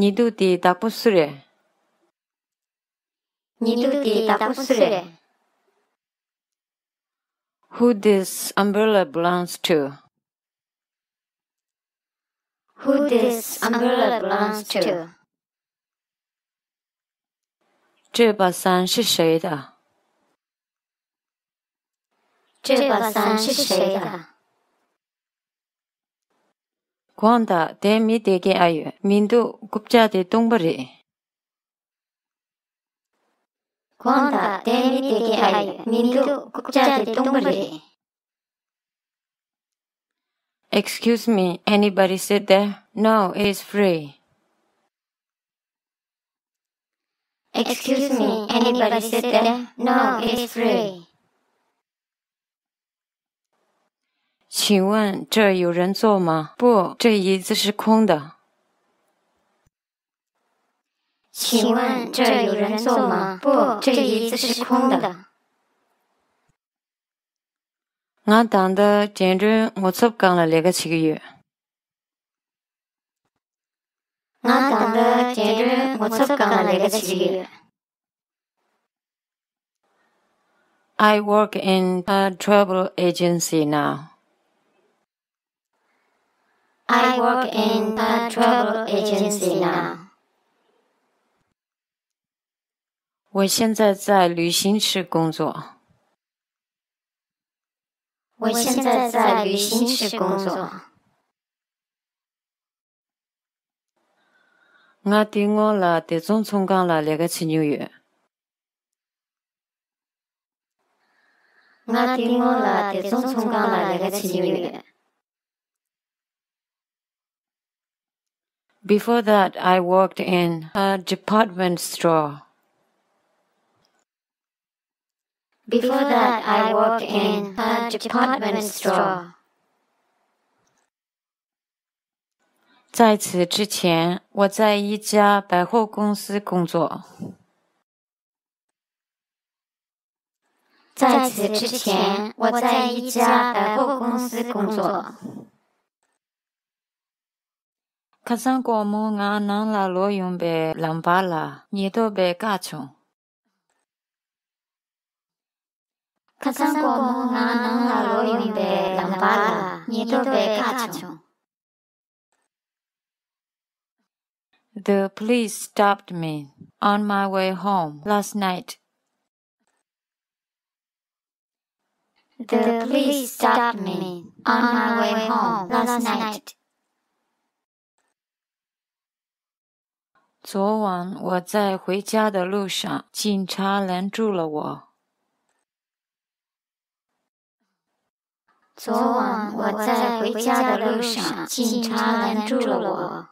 니도 디 닭부스레. 니도 디 닭부스레. Who this umbrella belongs to? Who this umbrella belongs to? 这把伞是谁的？这把伞是谁的？ 광다 대미 대게 아유 민두 국자대 동벌이. 광다 대미 대게 아유 민두 국자대 동벌이. Excuse me, anybody sit there? No, it is free. Excuse me, anybody sit there? No, it is free. 请问这有人坐吗？不，这椅子是空的。请问这有人坐吗？不，这椅子是空的。我等的简直我凑刚了2个7个月。我等的简直我凑刚了2个7个月。I work in a travel agency now. I work in a travel agency now. 我现在在旅行社工作。我现在在旅行社工作。我订我了的总从刚了2个7纽约。我订我了的总从刚了2个7纽约。Before that, I worked in a department store. Before that, I worked in a department store. 在此之前，我在一家百货公司工作。在此之前，我在一家百货公司工作。卡桑过木我能拉罗用被兰巴拉，你都被嘎穷。卡桑过木我能拉罗用被兰巴拉，你都被嘎穷。The police stopped me on my way home last night. The police stopped me on my way home last night. 昨晚我在回家的路上，警察拦住了我。昨晚我在回家的路上，警察拦住了我。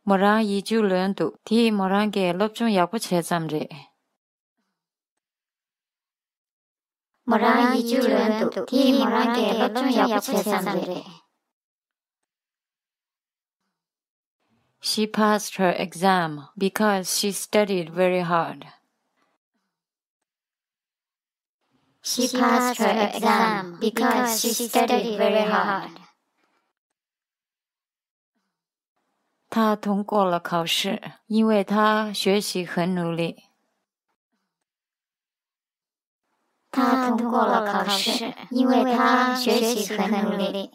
뭐랑 이주련도 디 뭐랑 게 럽중 야구 제삼리. 뭐랑 이주련도 디 뭐랑 게 럽중 야구 제삼리. She passed her exam because she studied very hard. She passed her exam because she studied very hard. 她通过了考试，因为她学习很努力。她通过了考试，因为她学习很努力。